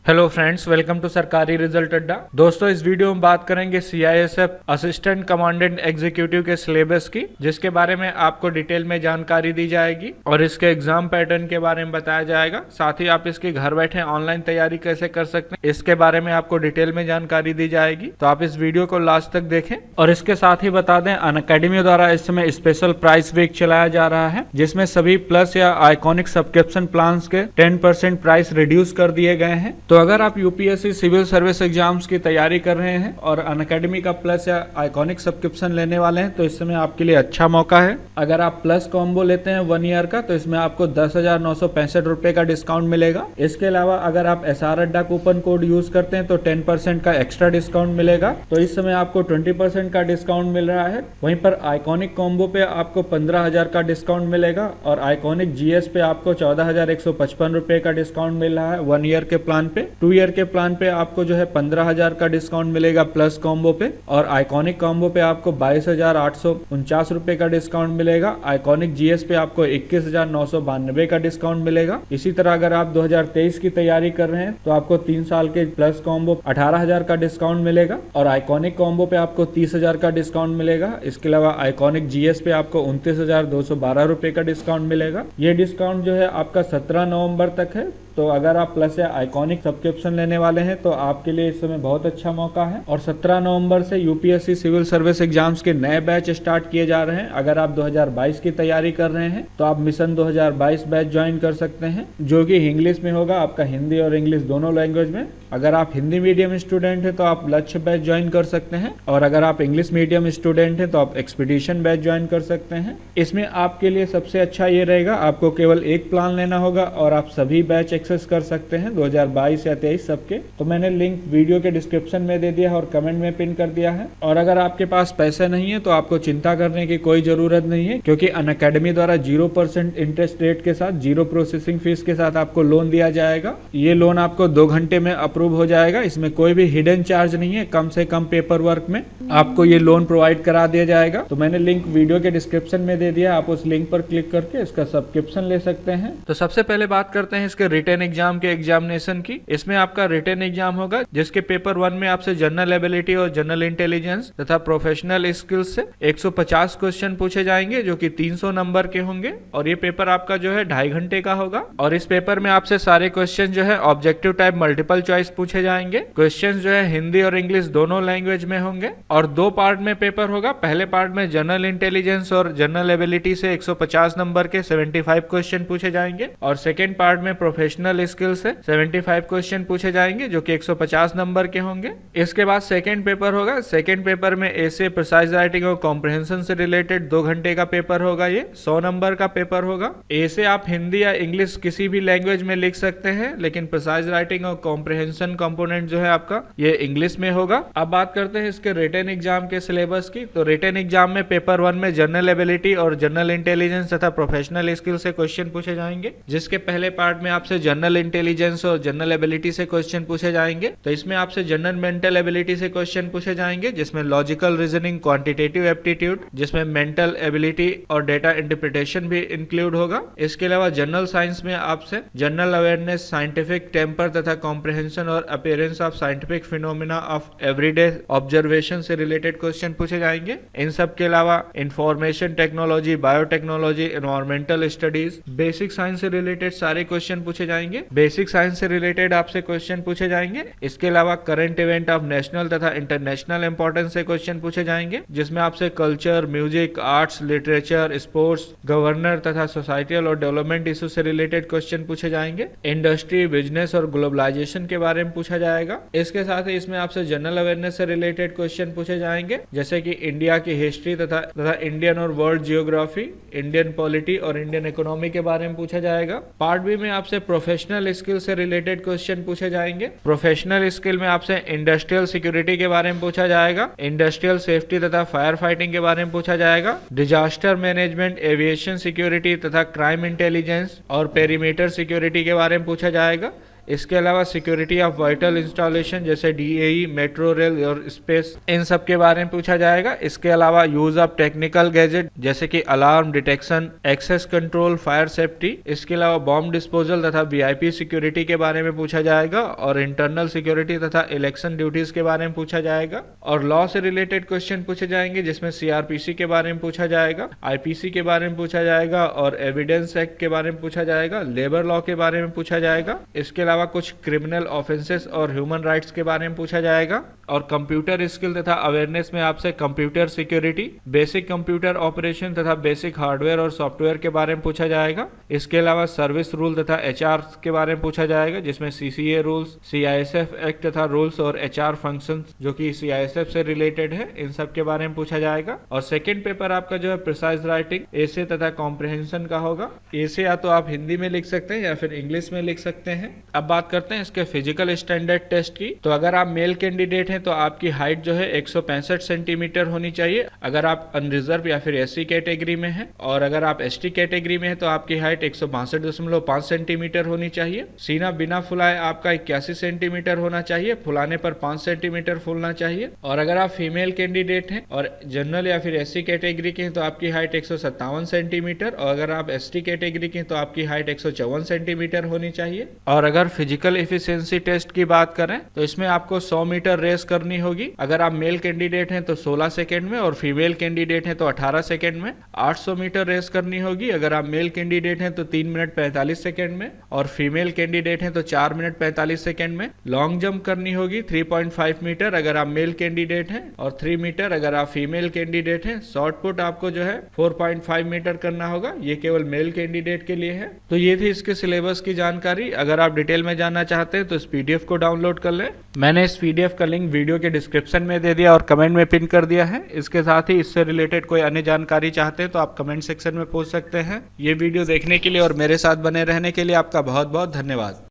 Hello friends, welcome to सरकारी result अड्डा। दोस्तों, इस वीडियो में बात करेंगे सीआईएसएफ असिस्टेंट कमांडेंट एग्जीक्यूटिव के सिलेबस की, जिसके बारे में आपको डिटेल में जानकारी दी जाएगी और इसके एग्जाम पैटर्न के बारे में बताया जाएगा। साथ ही आप इसकी घर बैठे ऑनलाइन तैयारी कैसे कर सकते हैं, इसके बारे में आपको डिटेल में जानकारी दी जाएगी। तो आप इस वीडियो को लास्ट तक देखें। और इसके साथ ही बता दें, अनअकैडमी द्वारा इस समय स्पेशल प्राइस वीक चलाया जा रहा है, जिसमें सभी प्लस या आइकॉनिक सब्सक्रिप्शन प्लान के 10% प्राइस रिड्यूस कर दिए गए हैं। तो अगर आप यूपीएससी सिविल सर्विस एग्जाम्स की तैयारी कर रहे हैं और अनअकैडमी का प्लस या आइकॉनिक सब्सक्रिप्शन लेने वाले हैं, तो इस समय आपके लिए अच्छा मौका है। अगर आप प्लस कॉम्बो लेते हैं 1 ईयर का, तो इसमें आपको 10,965 रुपए का डिस्काउंट मिलेगा। इसके अलावा अगर आप SR अड्डा कूपन कोड यूज करते हैं तो 10% का एक्स्ट्रा डिस्काउंट मिलेगा। तो इस समय आपको 20% का डिस्काउंट मिल रहा है। वहीं पर आइकॉनिक कॉम्बो पे आपको 15,000 का डिस्काउंट मिलेगा और आइकॉनिक GS पे आपको 14,155 रुपए का डिस्काउंट मिल रहा है 1 ईयर के प्लान पे। 2 ईयर के प्लान पे आपको जो है 15,000 का डिस्काउंट मिलेगा प्लस कॉम्बो पे, और आइकॉनिक कॉम्बो पे आपको 22,849 रुपए का डिस्काउंट मिलेगा। आइकॉनिक GS पे आपको 21,992 का डिस्काउंट मिलेगा। इसी तरह अगर आप 2023 की तैयारी कर रहे हैं तो आपको 3 साल के प्लस कॉम्बो 18,000 का डिस्काउंट मिलेगा और आइकॉनिक कॉम्बो पे आपको 30,000 का डिस्काउंट मिलेगा। इसके अलावा आइकॉनिक GS पे आपको 29,212 रुपए का डिस्काउंट मिलेगा। ये डिस्काउंट जो है आपका 17 नवंबर तक है। तो अगर आप प्लस या आइकॉनिक सब्सक्रिप्शन लेने वाले हैं तो आपके लिए इस समय बहुत अच्छा मौका है। और 17 नवंबर से यूपीएससी सिविल सर्विस एग्जाम्स के नए बैच स्टार्ट किए जा रहे हैं। अगर आप 2022 की तैयारी कर रहे हैं तो आप मिशन 2022 बैच ज्वाइन कर सकते हैं, जो कि इंग्लिश में होगा, आपका हिंदी और इंग्लिश दोनों लैंग्वेज में। अगर आप हिंदी मीडियम स्टूडेंट हैं तो आप लक्ष्य बैच ज्वाइन कर सकते हैं, और अगर आप इंग्लिश मीडियम स्टूडेंट हैं तो आप एक्सपीडिशन बैच ज्वाइन कर सकते हैं। इसमें आपके लिए सबसे अच्छा ये रहेगा, आपको केवल एक प्लान लेना होगा और आप सभी बैच एक्सेस कर सकते हैं 2022 या 23 सबके। तो मैंने लिंक वीडियो के डिस्क्रिप्शन में दे दिया है और कमेंट में पिन कर दिया है। और अगर आपके पास पैसे नहीं है तो आपको चिंता करने की कोई जरूरत नहीं है, क्योंकि अनअकैडमी द्वारा 0% इंटरेस्ट रेट के साथ 0 प्रोसेसिंग फीस के साथ आपको लोन दिया जाएगा। ये लोन आपको 2 घंटे में अप्रूव हो जाएगा। इसमें कोई भी हिडन चार्ज नहीं है। कम से कम पेपर वर्क में आपको ये लोन प्रोवाइड करा दिया जाएगा। तो मैंने लिंक वीडियो के डिस्क्रिप्शन में दे दिया, आप उस लिंक पर क्लिक करके इसका सब्सक्रिप्शन ले सकते हैं। तो सबसे पहले बात करते हैं इसके रिटन एग्जाम के एग्जामिनेशन की। इसमें आपका रिटन एग्जाम होगा, जिसके पेपर 1 में आपसे जनरल एबिलिटी और जनरल इंटेलिजेंस तथा प्रोफेशनल स्किल्स से 150 क्वेश्चन पूछे जाएंगे, जो कि 300 नंबर के होंगे। और ये पेपर आपका जो है 2.5 घंटे का होगा। और इस पेपर में आपसे सारे क्वेश्चन जो है ऑब्जेक्टिव टाइप मल्टीपल चॉइस पूछे जाएंगे। क्वेश्चन जो है हिंदी और इंग्लिश दोनों लैंग्वेज में होंगे और 2 पार्ट में पेपर होगा। पहले पार्ट में जनरल इंटेलिजेंस और जनरल एबिलिटी से 150 नंबर के 75 क्वेश्चन पूछे जाएंगे, और सेकेंड पार्ट में प्रोफेशनल स्किल से 75 क्वेश्चन पूछे जाएंगे, जो कि 150 नंबर के होंगे। इसके बाद सेकेंड पेपर होगा। सेकेंड पेपर में ऐसे प्रिसाइज राइटिंग और कॉम्प्रिहेंशन से रिलेटेड 2 घंटे का पेपर होगा। ये 100 नंबर का पेपर होगा। ऐसे आप हिंदी या इंग्लिश किसी भी लैंग्वेज में लिख सकते हैं, लेकिन प्रिसाइज राइटिंग और कॉम्प्रिहेंशन कंपोनेंट जो है आपका ये इंग्लिश में होगा। अब बात करते हैं इसके रिटन एग्जाम के सिलेबस की। तो रिटन एग्जाम में पेपर 1 में जनरल एबिलिटी और जनरल इंटेलिजेंस तथा प्रोफेशनल स्किल से क्वेश्चन पूछे जाएंगे, जिसके पहले पार्ट में आपसे जनरल इंटेलिजेंस और जनरल एबिलिटी से क्वेश्चन पूछे जाएंगे। तो इसमें आपसे जनरल मेंटल एबिलिटी से क्वेश्चन पूछे जाएंगे, जिसमें लॉजिकल रीजनिंग, क्वांटिटेटिव एप्टीट्यूड, जिसमें मेंटल एबिलिटी और डेटा इंटरप्रिटेशन भी इंक्लूड होगा। इसके अलावा जनरल साइंस में आपसे जनरल अवेयरनेस, साइंटिफिक टेम्पर तथा कॉम्प्रिहेंशन और appearance of scientific phenomena of everyday observation से रिलेटेड क्वेश्चन पूछे जाएंगे। इन सब के अलावा information technology, biotechnology, environmental studies, basic science से रिलेटेड सारे क्वेश्चन पूछे जाएंगे। बेसिक साइंस से रिलेटेड आपसे क्वेश्चन पूछे जाएंगे। इसके अलावा करंट इवेंट ऑफ नेशनल तथा इंटरनेशनल इंपॉर्टेंस से क्वेश्चन पूछे जाएंगे, जिसमें आपसे culture, music, arts, literature, sports, governor तथा सोसाइटल और डेवलपमेंट इशू से रिलेटेड क्वेश्चन पूछे जाएंगे। इंडस्ट्री, बिजनेस और ग्लोबलाइजेशन के बारे में पूछा जाएगा। इसके साथ ही इसमें आपसे जनरल अवेयरनेस से रिलेटेड क्वेश्चन पूछे जाएंगे, जैसे कि इंडिया की हिस्ट्री तथा इंडियन और वर्ल्ड जियोग्राफी, इंडियन पॉलिटी और इंडियन इकोनॉमी के बारे में पूछा जाएगा। पार्ट बी में आपसे प्रोफेशनल स्किल से रिलेटेड क्वेश्चन पूछे जाएंगे। प्रोफेशनल स्किल में आपसे इंडस्ट्रियल सिक्योरिटी के बारे में पूछा जाएगा, इंडस्ट्रियल सेफ्टी तथा फायर फाइटिंग के बारे में पूछा जाएगा, डिजास्टर मैनेजमेंट, एविएशन सिक्योरिटी तथा क्राइम इंटेलिजेंस और पेरीमीटर सिक्योरिटी के बारे में पूछा जाएगा। इसके अलावा सिक्योरिटी ऑफ वाइटल इंस्टॉलेशन जैसे DAE, मेट्रो रेल और स्पेस, इन सब के बारे में पूछा जाएगा। इसके अलावा यूज ऑफ टेक्निकल गैजेट जैसे कि alarm detection, access control, fire safety, इसके अलावा बॉम्ब डिस्पोजल तथा VIP सिक्योरिटी के बारे में पूछा जाएगा और इंटरनल सिक्योरिटी तथा इलेक्शन ड्यूटीज के बारे में पूछा जाएगा। और लॉ से रिलेटेड क्वेश्चन पूछे जाएंगे जिसमें CRPC के बारे में पूछा जाएगा, IPC के बारे में पूछा जाएगा और एविडेंस एक्ट के बारे में पूछा जाएगा, लेबर लॉ के बारे में पूछा जाएगा। इसके अलावा कुछ क्रिमिनल ऑफेंसेस और ह्यूमन राइट्स के बारे में पूछा जाएगा। और कंप्यूटर स्किल तथा अवेयरनेस में आपसे computer security, basic computer operation तथा बेसिक हार्डवेयर और सॉफ्टवेयर के बारे में पूछा जाएगा। इसके अलावा सर्विस रूल तथा HR के बारे में पूछा जाएगा जिसमें CCA रूल्स, CISF एक्ट तथा रूल्स और HR फंक्शंस जो कि CISF से रिलेटेड है, इन सब के बारे में पूछा जाएगा। और सेकंड पेपर आपका जो है प्रिसाइज राइटिंग, एसे तथा कॉम्प्रिहेंशन का होगा। एसे या तो आप हिंदी में लिख सकते हैं या फिर इंग्लिश में लिख सकते हैं। अब बात करते हैं इसके फिजिकल स्टैंडर्ड टेस्ट की। तो अगर आप मेल कैंडिडेट हैं तो आपकी हाइट जो है 165 सेंटीमीटर होनी चाहिए अगर आप अनरिजर्व या फिर SC कैटेगरी में हैं, और अगर आप ST कैटेगरी में हैं तो आपकी हाइट 162.5 सेंटीमीटर होनी चाहिए। सीना बिना फुलाए आपका 81 सेंटीमीटर होना चाहिए, फुलाने पर 5 सेंटीमीटर फूलना चाहिए। और अगर आप फीमेल कैंडिडेट हैं और जनरल या फिर SC कैटेगरी के हैं तो आपकी हाइट 157 सेंटीमीटर, और अगर आप ST कैटेगरी के हैं तो आपकी हाइट 154 सेंटीमीटर होनी चाहिए। और अगर फिजिकल एफिशिएंसी टेस्ट की बात करें तो इसमें आपको 100 मीटर रेस करनी होगी। अगर आप मेल कैंडिडेट हैं तो 16 सेकंड में और फीमेल कैंडिडेट हैं तो 18 सेकंड में। 800 मीटर रेस करनी होगी अगर आप मेल कैंडिडेट हैं तो 3 मिनट 45 सेकंड में, और फीमेल कैंडिडेट हैं तो 4 मिनट 45 सेकंड में। लॉन्ग जंप करनी होगी 3.5 मीटर अगर आप मेल कैंडिडेट हैं और 3 मीटर अगर आप फीमेल कैंडिडेट हैं। शॉर्ट पुट आपको जो है 4.5 मीटर करना होगा, ये केवल मेल कैंडिडेट के लिए है। तो ये थी इसके सिलेबस की जानकारी। अगर आप डिटेल में जानना चाहते हैं तो इस PDF को डाउनलोड कर लें। मैंने इस PDF का लिंक वीडियो के डिस्क्रिप्शन में दे दिया और कमेंट में पिन कर दिया है। इसके साथ ही इससे रिलेटेड कोई अन्य जानकारी चाहते हैं तो आप कमेंट सेक्शन में पूछ सकते हैं। ये वीडियो देखने के लिए और मेरे साथ बने रहने के लिए आपका बहुत बहुत धन्यवाद।